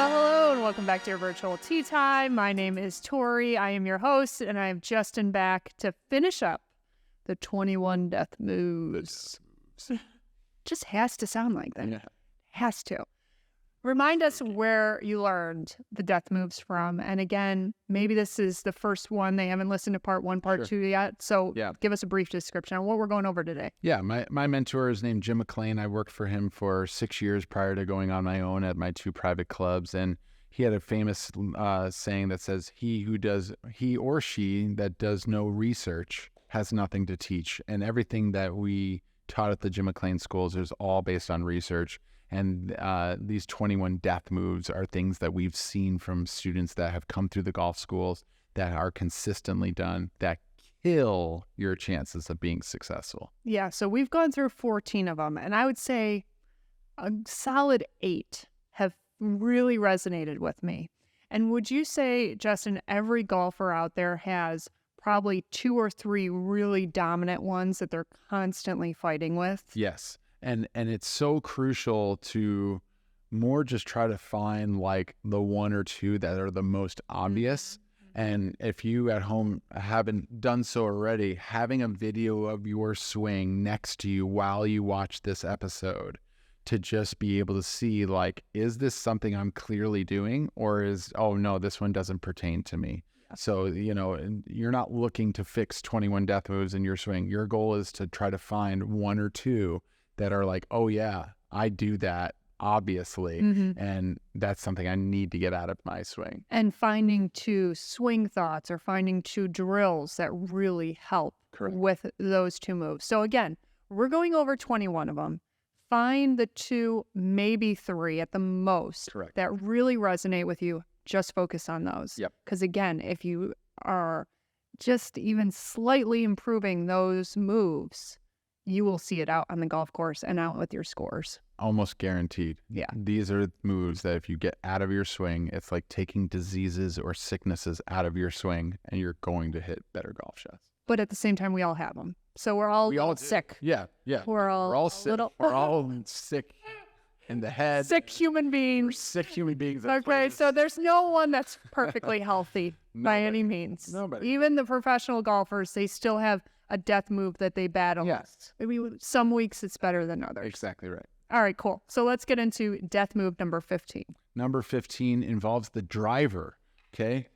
Well, hello, and welcome back to your virtual tea time. My name is Tori. I am your host, and I have Justin back to finish up the 21 death moves. Just has to sound like that. Yeah. Has to. Remind us where you learned the death moves from. And again, maybe this is the first one. They haven't listened to part 1, part 2 yet. So give us a brief description on what we're going over today. Yeah, my mentor is named Jim McLean. I worked for him for 6 years prior to going on my own at my 2 private clubs. And he had a famous saying that says, he or she that does no research has nothing to teach. And everything that we taught at the Jim McLean schools is all based on research. And these 21 death moves are things that we've seen from students that have come through the golf schools that are consistently done that kill your chances of being successful. Yeah, so we've gone through 14 of them, and I would say a solid 8 have really resonated with me. And would you say, Justin, every golfer out there has probably 2 or 3 really dominant ones that they're constantly fighting with? Yes. And it's so crucial to more just try to find like the 1 or 2 that are the most obvious. And if you at home haven't done so already, having a video of your swing next to you while you watch this episode to just be able to see, like, is this something I'm clearly doing, or is, oh no, this one doesn't pertain to me. So, you're not looking to fix 21 death moves in your swing. Your goal is to try to find 1 or 2 that are like, oh yeah, I do that, obviously. And that's something I need to get out of my swing. And finding 2 swing thoughts or finding 2 drills that really help with those 2 moves. So again, we're going over 21 of them. Find the 2, maybe 3 at the most that really resonate with you. Just focus on those. Because again, if you are just even slightly improving those moves, you will see it out on the golf course and out with your scores. Almost guaranteed. Yeah. These are moves that if you get out of your swing, it's like taking diseases or sicknesses out of your swing, and you're going to hit better golf shots. But at the same time, we all have them. So we're all sick. Yeah. We're all sick. We're all sick in the head. Sick human beings. We're sick human beings. Okay, so there's no one that's perfectly healthy by any means. Nobody. Even the professional golfers, they still have a death move that they battle. Yes. Maybe some weeks it's better than others. Exactly right. All right, cool. So let's get into death move number 15. Number 15 involves the driver. Okay.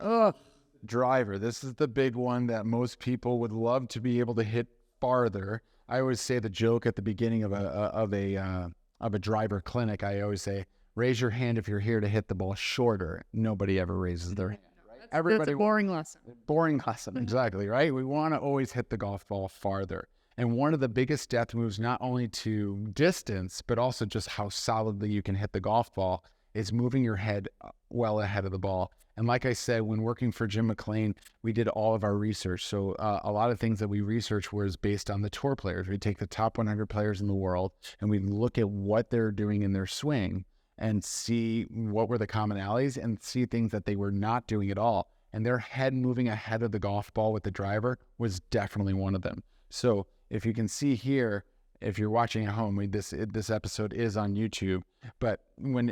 Driver. This is the big one that most people would love to be able to hit farther. I always say the joke at the beginning of a driver clinic. I always say, raise your hand if you're here to hit the ball shorter. Nobody ever raises their hand. Everybody, that's a boring lesson. Boring lesson, exactly, right? We want to always hit the golf ball farther. And one of the biggest death moves, not only to distance, but also just how solidly you can hit the golf ball, is moving your head well ahead of the ball. And like I said, when working for Jim McLean, we did all of our research. So a lot of things that we researched was based on the tour players. We take the top 100 players in the world, and we look at what they're doing in their swing and see what were the commonalities and see things that they were not doing at all. And their head moving ahead of the golf ball with the driver was definitely one of them. So if you can see here, if you're watching at home, this episode is on YouTube, but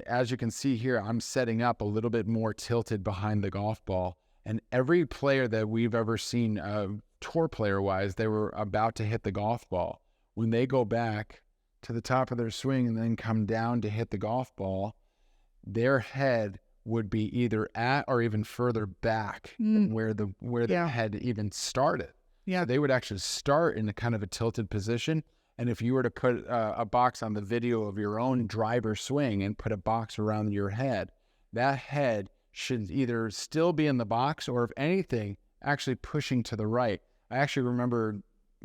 as you can see here, I'm setting up a little bit more tilted behind the golf ball. And every player that we've ever seen, tour player wise, they were about to hit the golf ball. When they go back to the top of their swing and then come down to hit the golf ball, their head would be either at or even further back than where the head even started. Yeah, they would actually start in a kind of a tilted position. And if you were to put a box on the video of your own driver swing and put a box around your head, that head should either still be in the box or, if anything, actually pushing to the right. I actually remember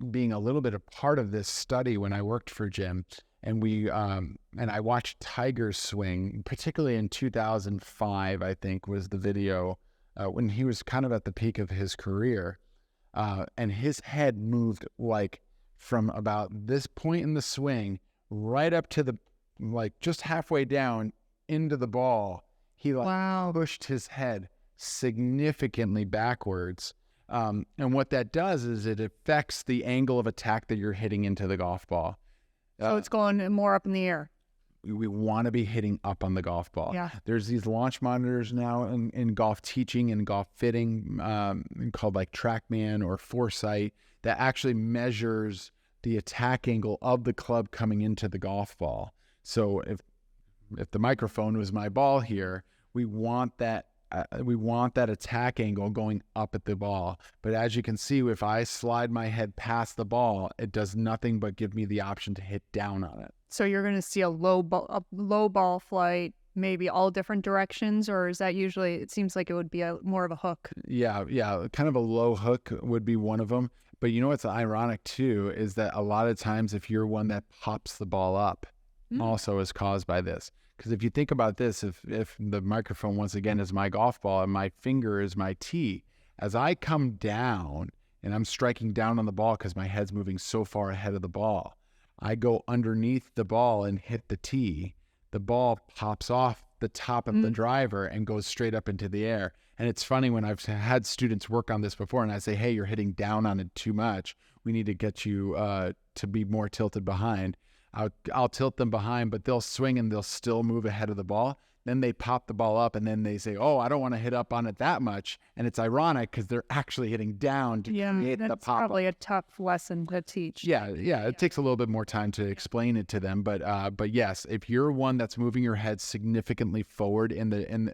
being a little bit a part of this study when I worked for Jim, and I watched Tiger's swing, particularly in 2005, I think was the video, when he was kind of at the peak of his career, and his head moved like from about this point in the swing right up to the, like, just halfway down into the ball. He pushed his head significantly backwards. And what that does is it affects the angle of attack that you're hitting into the golf ball. So it's going more up in the air. we want to be hitting up on the golf ball. Yeah. There's these launch monitors now in golf teaching and golf fitting called like TrackMan or Foresight that actually measures the attack angle of the club coming into the golf ball. So if the microphone was my ball here, we want that attack angle going up at the ball. But as you can see, if I slide my head past the ball, it does nothing but give me the option to hit down on it. So you're going to see a low ball flight, maybe all different directions, or is that usually, it seems like it would be more of a hook? Yeah, kind of a low hook would be one of them. But you know what's ironic too is that a lot of times if you're one that pops the ball up, also is caused by this. Because if you think about this, if the microphone once again is my golf ball and my finger is my tee, as I come down and I'm striking down on the ball because my head's moving so far ahead of the ball, I go underneath the ball and hit the tee. The ball pops off the top of the driver and goes straight up into the air. And it's funny when I've had students work on this before and I say, hey, you're hitting down on it too much. We need to get you to be more tilted behind. I'll tilt them behind, but they'll swing and they'll still move ahead of the ball. Then they pop the ball up and then they say, oh, I don't want to hit up on it that much. And it's ironic because they're actually hitting down to create the pop-up. That's probably a tough lesson to teach. Yeah. It takes a little bit more time to explain it to them. But yes, if you're one that's moving your head significantly forward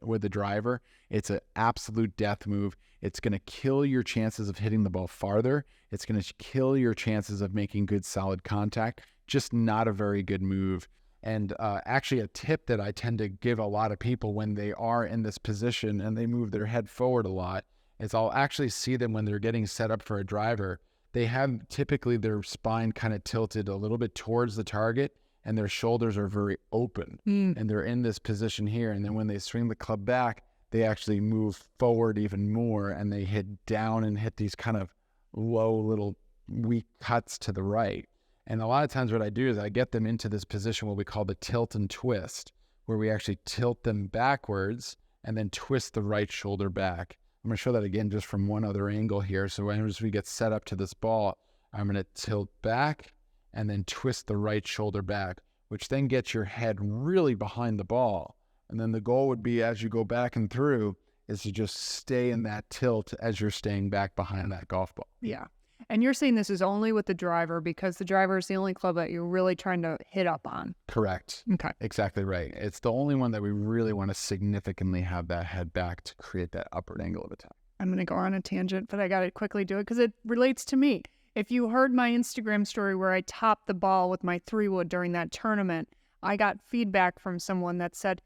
with the driver, it's an absolute death move. It's going to kill your chances of hitting the ball farther. It's going to kill your chances of making good solid contact. Just not a very good move. And actually a tip that I tend to give a lot of people when they are in this position and they move their head forward a lot is I'll actually see them when they're getting set up for a driver. They have typically their spine kind of tilted a little bit towards the target and their shoulders are very open and they're in this position here. And then when they swing the club back, they actually move forward even more and they hit down and hit these kind of low little weak cuts to the right. And a lot of times what I do is I get them into this position, what we call the tilt and twist, where we actually tilt them backwards and then twist the right shoulder back. I'm going to show that again just from one other angle here. So as we get set up to this ball, I'm going to tilt back and then twist the right shoulder back, which then gets your head really behind the ball. And then the goal would be as you go back and through is to just stay in that tilt as you're staying back behind that golf ball. Yeah. And you're saying this is only with the driver because the driver is the only club that you're really trying to hit up on. Correct. Okay. Exactly right. It's the only one that we really want to significantly have that head back to create that upward angle of attack. I'm going to go on a tangent, but I got to quickly do it because it relates to me. If you heard my Instagram story where I topped the ball with my 3-wood during that tournament, I got feedback from someone that said,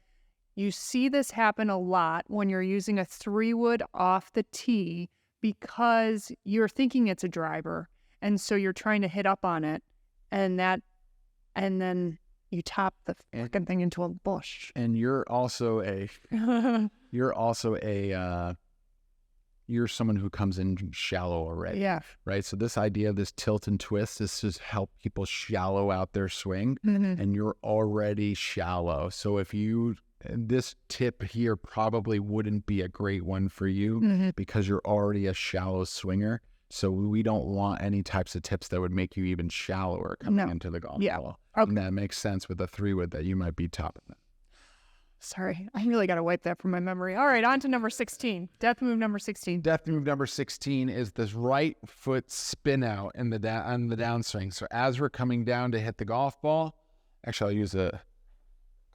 you see this happen a lot when you're using a 3-wood off the tee because you're thinking it's a driver, and so you're trying to hit up on it, and then you top the fucking thing into a bush. And you're someone who comes in shallow already. Yeah. Right. So this idea of this tilt and twist is to help people shallow out their swing, and you're already shallow. So this tip here probably wouldn't be a great one for you because you're already a shallow swinger. So we don't want any types of tips that would make you even shallower coming into the golf ball. Okay. And that makes sense with a 3-wood that you might be topping that. Sorry, I really got to wipe that from my memory. All right, on to number 16. Death move number 16. Death move number 16 is this right foot spin out on the downswing. So as we're coming down to hit the golf ball, actually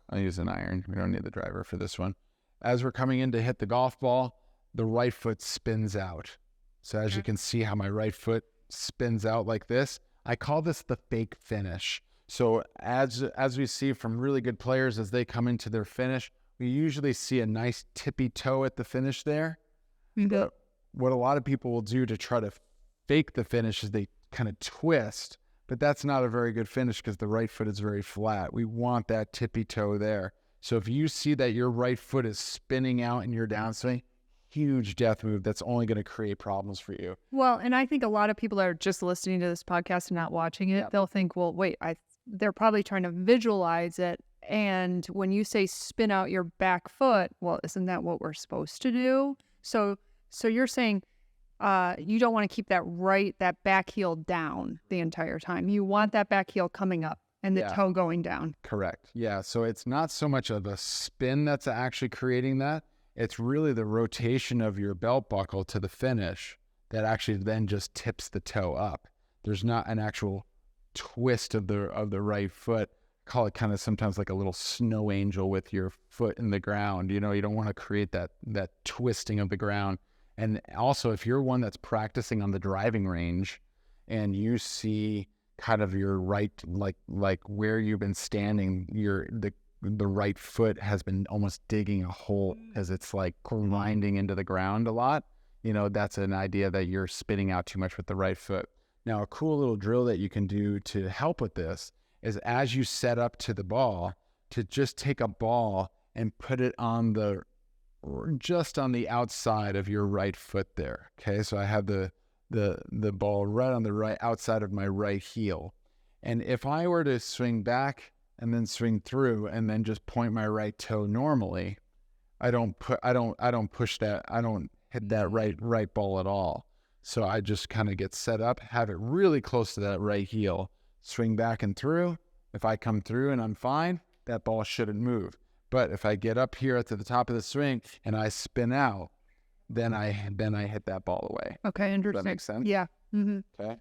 I'll use an iron. We don't need the driver for this one. As we're coming in to hit the golf ball, the right foot spins out. So as you can see how my right foot spins out like this, I call this the fake finish. So as we see from really good players as they come into their finish, we usually see a nice tippy toe at the finish there. But what a lot of people will do to try to fake the finish is they kind of twist. But that's not a very good finish because the right foot is very flat. We want that tippy toe there. So if you see that your right foot is spinning out in your downswing, huge death move that's only going to create problems for you. Well, and I think a lot of people that are just listening to this podcast and not watching it, they'll think, well, wait, they're probably trying to visualize it. And when you say spin out your back foot, well, isn't that what we're supposed to do? So you're saying you don't want to keep that back heel down the entire time. You want that back heel coming up and the toe going down. Correct. Yeah. So it's not so much of a spin that's actually creating that. It's really the rotation of your belt buckle to the finish that actually then just tips the toe up. There's not an actual twist of the right foot. Call it kind of sometimes like a little snow angel with your foot in the ground. You know, you don't want to create that twisting of the ground. And also, if you're one that's practicing on the driving range and you see kind of your right, like where you've been standing, the right foot has been almost digging a hole as it's like grinding into the ground a lot. You know, that's an idea that you're spinning out too much with the right foot. Now, a cool little drill that you can do to help with this is as you set up to the ball, to just take a ball and put it on just on the outside of your right foot there. Okay, so I have the ball right on the right outside of my right heel. And if I were to swing back and then swing through and then just point my right toe normally, I don't push that, I don't hit that right ball at all. So I just kind of get set up, have it really close to that right heel, swing back and through. If I come through and I'm fine, that ball shouldn't move. But if I get up here to the top of the swing and I spin out, then I hit that ball away. Okay, interesting. Does that make sense? Yeah. Mm-hmm. Okay.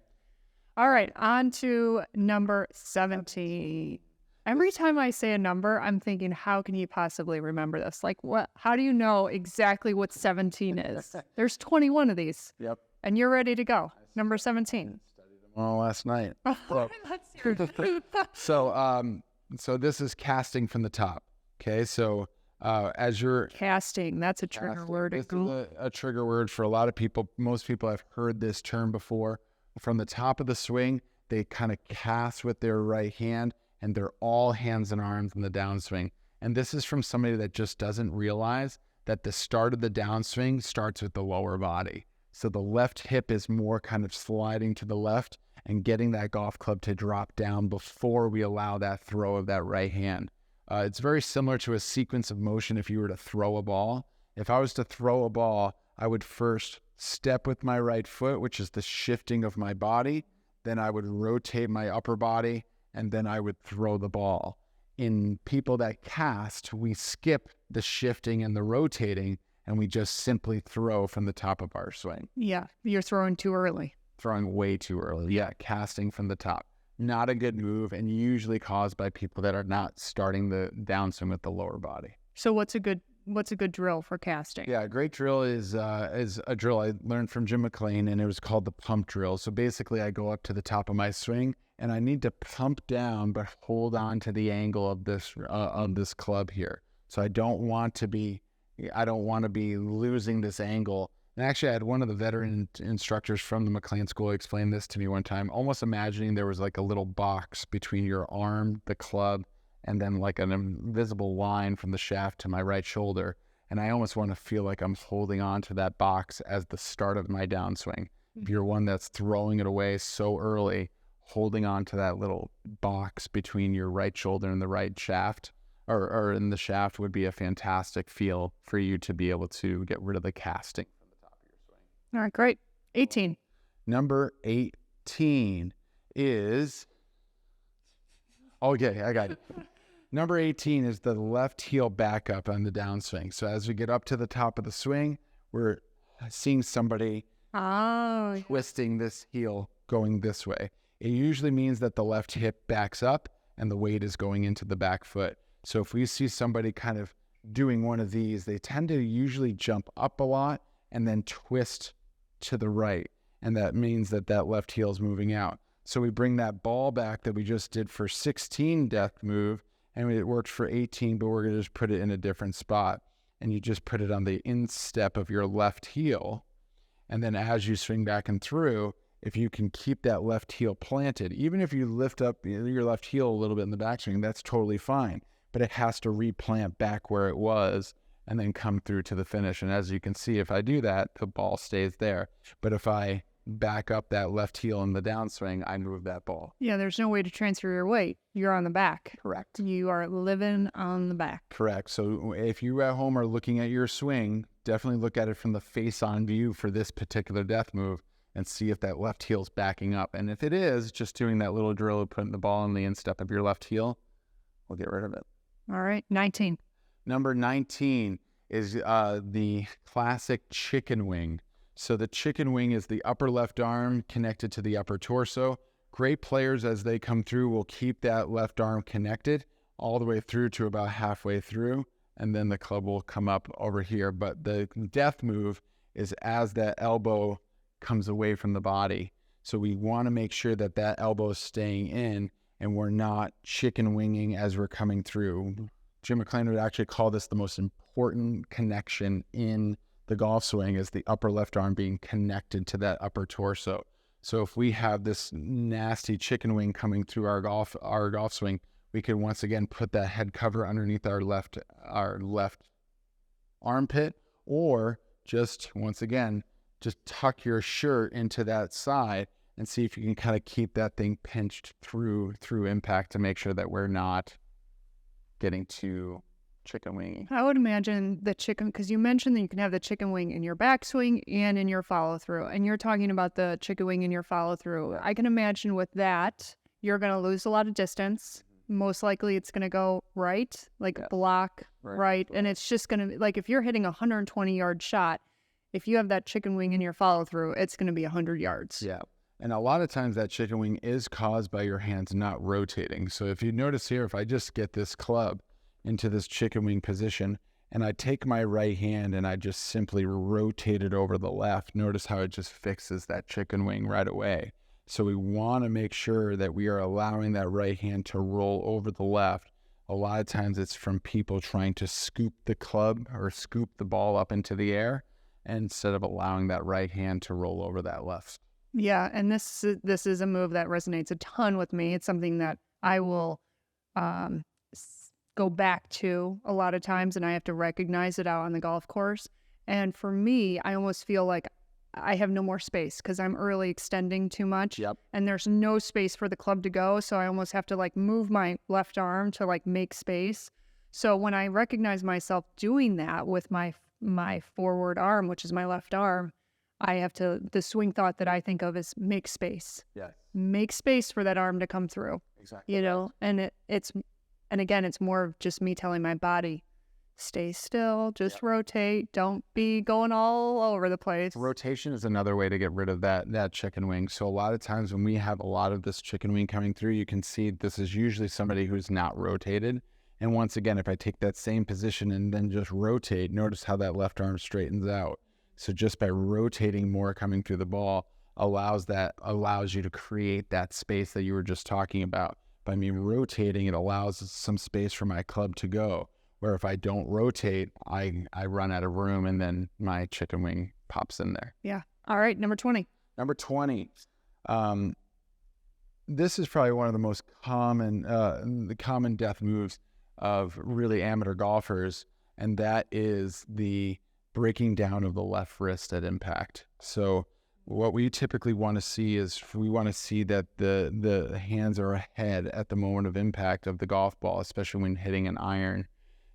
All right, on to number 17. Every time I say a number, I'm thinking, how can you possibly remember this? Like, what? How do you know exactly what 17 is? There's 21 of these. Yep. And you're ready to go. Number 17. Studied them all last night. Let's hear it. So this is casting from the top. Okay, so as you're casting, that's a trigger word. This is a trigger word for a lot of people. Most people have heard this term before. From the top of the swing, they kind of cast with their right hand, and they're all hands and arms in the downswing. And this is from somebody that just doesn't realize that the start of the downswing starts with the lower body. So the left hip is more kind of sliding to the left and getting that golf club to drop down before we allow that throw of that right hand. It's very similar to a sequence of motion if you were to throw a ball. If I was to throw a ball, I would first step with my right foot, which is the shifting of my body. Then I would rotate my upper body, and then I would throw the ball. In people that cast, we skip the shifting and the rotating, and we just simply throw from the top of our swing. Yeah, you're throwing too early. Throwing way too early. Yeah, casting from the top. Not a good move, and usually caused by people that are not starting the downswing with the lower body. So what's a good drill for casting? Yeah, a great drill is a drill I learned from Jim McLean, and it was called the pump drill. So basically, I go up to the top of my swing, and I need to pump down, but hold on to the angle of this club here. So I don't want to be losing this angle. And actually, I had one of the veteran instructors from the McLean School explain this to me one time, almost imagining there was like a little box between your arm, the club, and then like an invisible line from the shaft to my right shoulder. And I almost want to feel like I'm holding on to that box as the start of my downswing. If you're one that's throwing it away so early, holding on to that little box between your right shoulder and the right shaft, or in the shaft, would be a fantastic feel for you to be able to get rid of the casting. All right, great. 18. Number 18 is... Okay, I got it. Number 18 is the left heel backup on the downswing. So as we get up to the top of the swing, we're seeing somebody twisting this heel going this way. It usually means that the left hip backs up and the weight is going into the back foot. So if we see somebody kind of doing one of these, they tend to usually jump up a lot and then twist to the right. And that means that that left heel is moving out. So we bring that ball back that we just did for 16 depth move, and it worked for 18, but we're going to just put it in a different spot. And you just put it on the instep of your left heel. And then as you swing back and through, if you can keep that left heel planted, even if you lift up your left heel a little bit in the backswing, that's totally fine. But it has to replant back where it was and then come through to the finish. And as you can see, if I do that, the ball stays there. But if I back up that left heel in the downswing, I move that ball. Yeah, there's no way to transfer your weight. You're on the back. Correct. You are living on the back. Correct. So if you at home are looking at your swing, definitely look at it from the face-on view for this particular death move and see if that left heel's backing up. And if it is, just doing that little drill of putting the ball in the instep of your left heel will get rid of it. All right, 19. Number 19 is the classic chicken wing. So the chicken wing is the upper left arm connected to the upper torso. Great players, as they come through, will keep that left arm connected all the way through to about halfway through, and then the club will come up over here. But the death move is as that elbow comes away from the body. So we want to make sure that that elbow is staying in and we're not chicken winging as we're coming through. Jim McLean would actually call this the most important connection in the golf swing, is the upper left arm being connected to that upper torso. So if we have this nasty chicken wing coming through our golf swing, we could once again put that head cover underneath our left armpit, or just once again, just tuck your shirt into that side and see if you can kind of keep that thing pinched through impact to make sure that we're not getting too chicken wingy. I would imagine the chicken, because you mentioned that you can have the chicken wing in your backswing and in your follow through, and you're talking about the chicken wing in your follow through. I can imagine with that, you're going to lose a lot of distance. Most likely it's going to go right, like block right. And it's just going to, like if you're hitting a 120-yard shot, if you have that chicken wing in your follow through, it's going to be 100 yards. Yeah. And a lot of times that chicken wing is caused by your hands not rotating. So if you notice here, if I just get this club into this chicken wing position and I take my right hand and I just simply rotate it over the left, notice how it just fixes that chicken wing right away. So we want to make sure that we are allowing that right hand to roll over the left. A lot of times it's from people trying to scoop the club or scoop the ball up into the air instead of allowing that right hand to roll over that left. Yeah, and this is a move that resonates a ton with me. It's something that I will go back to a lot of times, and I have to recognize it out on the golf course. And for me, I almost feel like I have no more space because I'm early extending too much. Yep. And there's no space for the club to go. So I almost have to like move my left arm to like make space. So when I recognize myself doing that with my forward arm, which is my left arm, I have to, the swing thought that I think of is make space. Yes. Make space for that arm to come through. Exactly. You know, and and again, it's more of just me telling my body, stay still, just rotate. Don't be going all over the place. Rotation is another way to get rid of that chicken wing. So a lot of times when we have a lot of this chicken wing coming through, you can see this is usually somebody who's not rotated. And once again, if I take that same position and then just rotate, notice how that left arm straightens out. So just by rotating more coming through the ball allows you to create that space that you were just talking about. By me rotating, it allows some space for my club to go. Where if I don't rotate, I run out of room and then my chicken wing pops in there. Yeah. All right. Number 20. Number 20. This is probably one of the most common death moves of really amateur golfers, and that is the breaking down of the left wrist at impact. So what we typically want to see is we want to see that the hands are ahead at the moment of impact of the golf ball, especially when hitting an iron,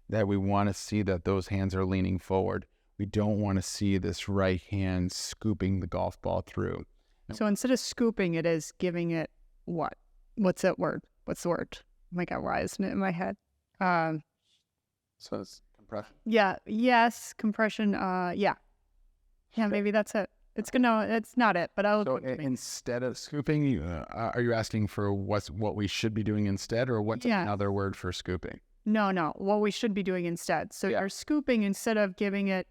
that we want to see that those hands are leaning forward. We don't want to see this right hand scooping the golf ball through. So instead of scooping, it is giving it what? What's that word? What's the word? Oh my God, why isn't it in my head? So it's compression. Yeah. Yes. Compression. Yeah. Maybe that's it. It's not it, but I'll. So instead of scooping, are you asking for what we should be doing instead, or what's another word for scooping? No. What we should be doing instead. So you're scooping instead of giving it,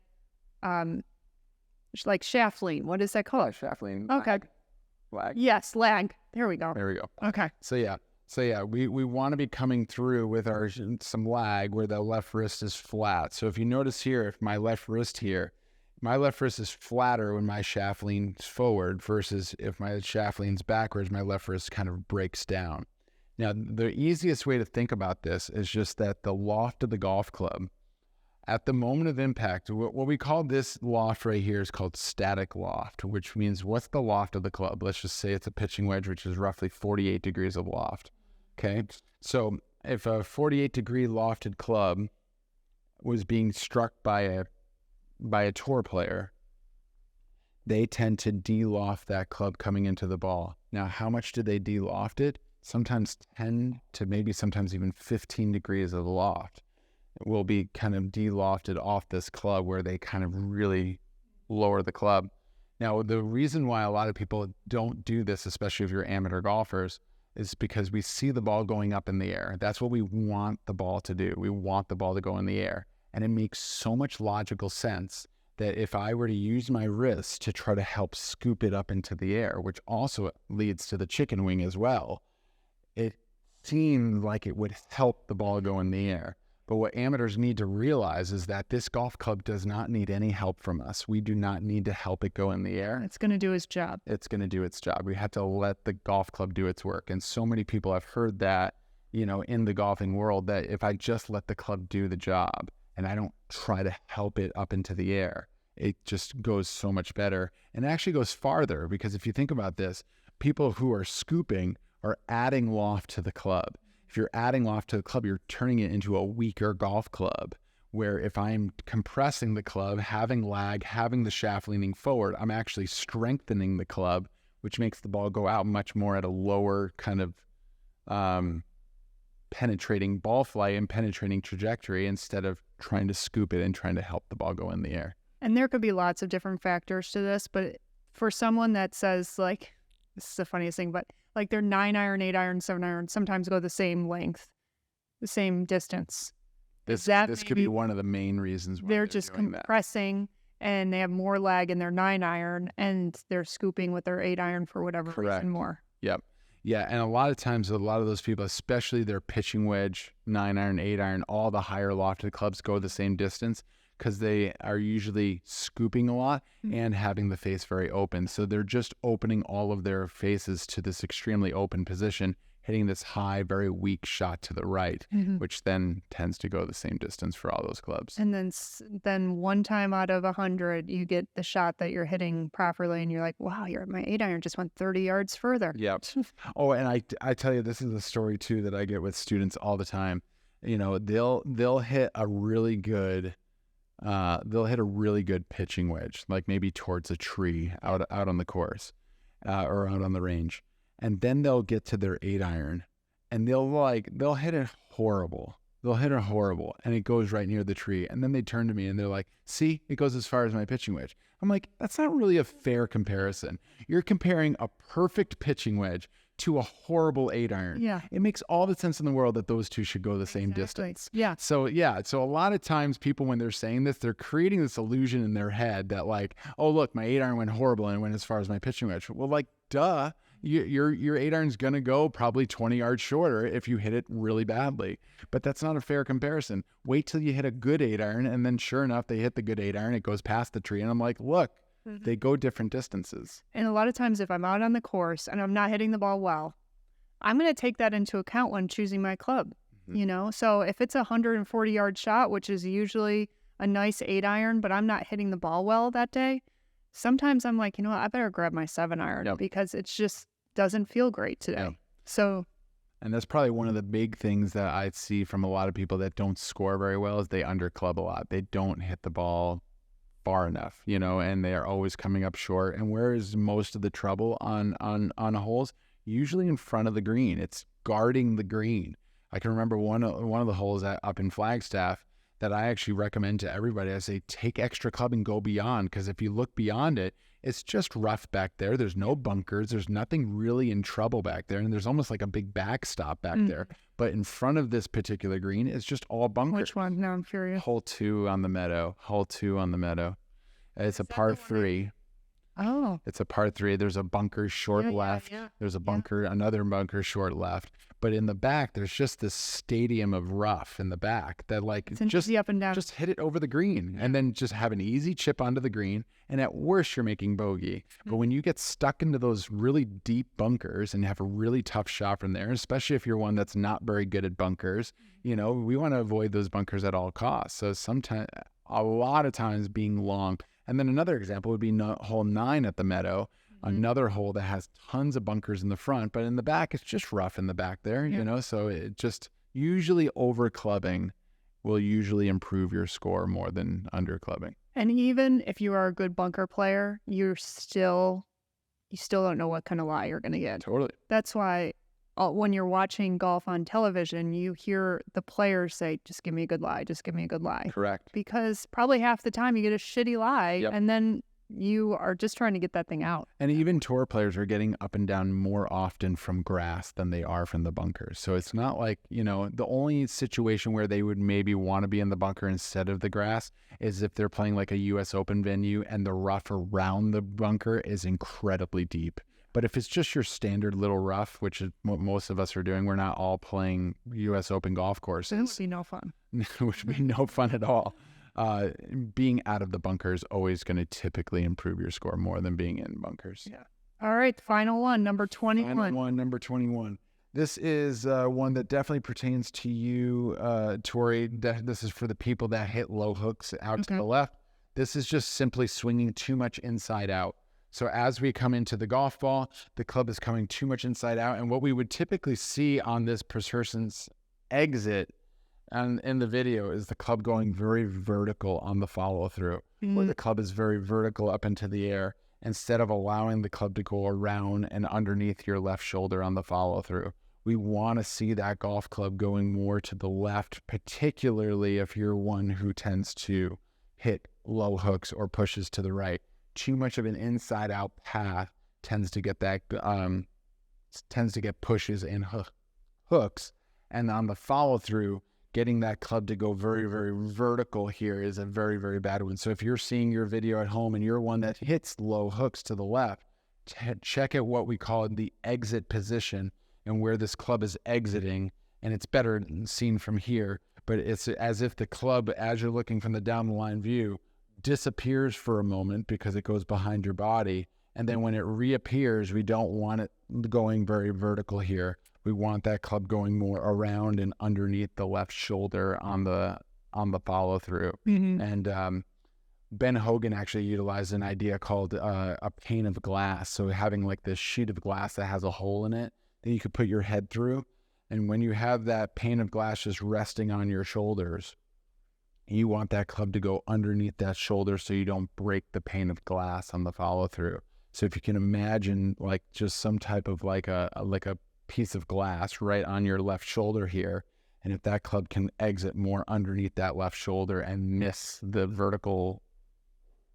like shaft lean. What is that called? Shaft lean. Okay. Lag. Yes, lag. There we go. Okay. So we want to be coming through with some lag where the left wrist is flat. So if you notice here, if my left wrist is flatter when my shaft leans forward versus if my shaft leans backwards, my left wrist kind of breaks down. Now, the easiest way to think about this is just that the loft of the golf club, at the moment of impact, what we call this loft right here is called static loft, which means what's the loft of the club? Let's just say it's a pitching wedge, which is roughly 48 degrees of loft. Okay, so if a 48-degree lofted club was being struck by a tour player, they tend to de-loft that club coming into the ball. Now, how much do they de-loft it? Sometimes 10 to maybe sometimes even 15 degrees of loft will be kind of de-lofted off this club where they kind of really lower the club. Now, the reason why a lot of people don't do this, especially if you're amateur golfers, is because we see the ball going up in the air. That's what we want the ball to do. We want the ball to go in the air. And it makes so much logical sense that if I were to use my wrist to try to help scoop it up into the air, which also leads to the chicken wing as well, it seemed like it would help the ball go in the air. But what amateurs need to realize is that this golf club does not need any help from us. We do not need to help it go in the air. It's going to do its job. It's going to do its job. We have to let the golf club do its work. And so many people have heard that, in the golfing world, that if I just let the club do the job and I don't try to help it up into the air, it just goes so much better. And it actually goes farther, because if you think about this, people who are scooping are adding loft to the club. If you're adding loft to the club, you're turning it into a weaker golf club, where if I'm compressing the club, having lag, having the shaft leaning forward, I'm actually strengthening the club, which makes the ball go out much more at a lower kind of penetrating ball flight and penetrating trajectory, instead of trying to scoop it and trying to help the ball go in the air. And there could be lots of different factors to this, but for someone that says, like, this is the funniest thing, but like their 9-iron, 8-iron, 7-iron sometimes go the same length, the same distance. This could be one of the main reasons why they're just doing compressing that. And they have more lag in their 9-iron and they're scooping with their 8-iron for whatever reason more. Yep. Yeah, and a lot of times, a lot of those people, especially their pitching wedge, 9-iron, 8-iron, all the higher lofted clubs go the same distance, because they are usually scooping a lot and having the face very open. So they're just opening all of their faces to this extremely open position, hitting this high, very weak shot to the right, which then tends to go the same distance for all those clubs. And then one time out of 100, you get the shot that you're hitting properly, and you're like, wow, my 8-iron just went 30 yards further. Yep. Oh, and I tell you, this is a story too that I get with students all the time. They'll hit a really good pitching wedge, like maybe towards a tree out on the course or out on the range. And then they'll get to their 8-iron and they'll hit it horrible. They'll hit it horrible and it goes right near the tree. And then they turn to me and they're like, see, it goes as far as my pitching wedge. I'm like, that's not really a fair comparison. You're comparing a perfect pitching wedge to a horrible 8-iron. Yeah. It makes all the sense in the world that those two should go the same distance. Yeah. So a lot of times people, when they're saying this, they're creating this illusion in their head that like, oh, look, my 8-iron went horrible and it went as far as my pitching wedge. Well, like, duh. Your 8-iron's going to go probably 20 yards shorter if you hit it really badly. But that's not a fair comparison. Wait till you hit a good 8-iron, and then sure enough, they hit the good 8-iron. It goes past the tree. And I'm like, look, they go different distances. And a lot of times if I'm out on the course and I'm not hitting the ball well, I'm going to take that into account when choosing my club. So if it's a 140-yard shot, which is usually a nice 8-iron, but I'm not hitting the ball well that day, sometimes I'm like, I better grab my 7-iron because it's just doesn't feel great today. And that's probably one of the big things that I see from a lot of people that don't score very well is they underclub a lot. They don't hit the ball far enough, and they are always coming up short. And where is most of the trouble on holes? Usually in front of the green. It's guarding the green. I can remember one of the holes up in Flagstaff that I actually recommend to everybody. I say, take extra club and go beyond, because if you look beyond it, it's just rough back there. There's no bunkers. There's nothing really in trouble back there. And there's almost like a big backstop back there. But in front of this particular green, it's just all bunkers. Which one? Now I'm curious. Hole 2 on the meadow. It's a par 3. Oh. It's a par 3. There's a bunker short left. There's a bunker, another bunker short left. But in the back, there's just this stadium of rough in the back that just up and down. Just hit it over the green and then just have an easy chip onto the green. And at worst, you're making bogey. But when you get stuck into those really deep bunkers and have a really tough shot from there, especially if you're one that's not very good at bunkers, we want to avoid those bunkers at all costs. So a lot of times being long. And then another example would be hole 9 at the meadow. Another hole that has tons of bunkers in the front, but in the back, it's just rough in the back there, so it just usually over clubbing will usually improve your score more than under clubbing. And even if you are a good bunker player, you still don't know what kind of lie you're going to get. Totally. That's why when you're watching golf on television, you hear the players say, just give me a good lie, just give me a good lie. Correct. Because probably half the time you get a shitty lie, Yep. and then you are just trying to get that thing out. And even tour players are getting up and down more often from grass than they are from the bunkers. So it's not like, the only situation where they would maybe want to be in the bunker instead of the grass is if they're playing like a US Open venue and the rough around the bunker is incredibly deep. But if it's just your standard little rough, which is what most of us are doing, we're not all playing US Open golf courses. It would be no fun. Which would be no fun at all. Being out of the bunker is always going to typically improve your score more than being in bunkers. Yeah. All right, the final one, number 21. Final one, number 21. This is one that definitely pertains to you, Tori. This is for the people that hit low hooks out to the left. This is just simply swinging too much inside out. So as we come into the golf ball, the club is coming too much inside out. And what we would typically see on this person's exit and in the video is the club going very vertical on the follow through, where the club is very vertical up into the air instead of allowing the club to go around and underneath your left shoulder on the follow through. We want to see that golf club going more to the left, particularly if you're one who tends to hit low hooks or pushes to the right. Too much of an inside out path tends to get pushes and hooks. And on the follow through, getting that club to go very, very vertical here is a very, very bad one. So if you're seeing your video at home and you're one that hits low hooks to the left, check at what we call the exit position and where this club is exiting. And it's better seen from here, but it's as if the club, as you're looking from the down the line view, disappears for a moment because it goes behind your body. And then when it reappears, we don't want it going very vertical here. We want that club going more around and underneath the left shoulder on the follow through. And Ben Hogan actually utilized an idea called a pane of glass. So having like this sheet of glass that has a hole in it that you could put your head through. And when you have that pane of glass just resting on your shoulders, you want that club to go underneath that shoulder so you don't break the pane of glass on the follow through. So if you can imagine like just some type of like a piece of glass right on your left shoulder here, and if that club can exit more underneath that left shoulder and miss the vertical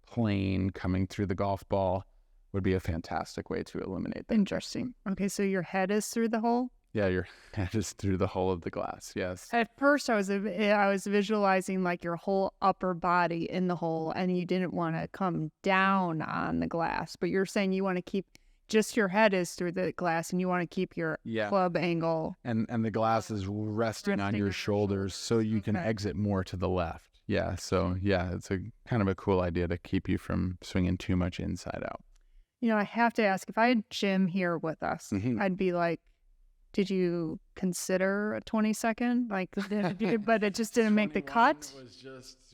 plane coming through the golf ball, would be a fantastic way to eliminate that. Interesting. Okay, so your head is through the hole? Yeah, your head is through the hole of the glass, yes. At first, I was visualizing like your whole upper body in the hole, and you didn't want to come down on the glass. But you're saying you want to keep just your head is through the glass, and you want to keep your club angle. And the glass is resting on your shoulders, so you can exit more to the left. Yeah, so yeah, it's a kind of a cool idea to keep you from swinging too much inside out. I have to ask, if I had Jim here with us, I'd be like, did you consider a 22nd? Like, but it just didn't make the cut?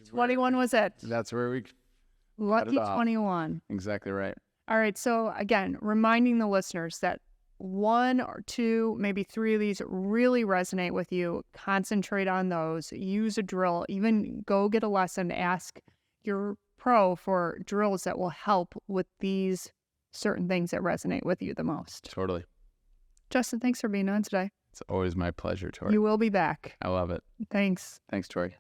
21 was it. That's where we Lucky 21. Exactly right. All right. So again, reminding the listeners that 1 or 2, maybe 3 of these really resonate with you. Concentrate on those. Use a drill. Even go get a lesson. Ask your pro for drills that will help with these certain things that resonate with you the most. Totally. Justin, thanks for being on today. It's always my pleasure, Tori. You will be back. I love it. Thanks. Thanks, Tori.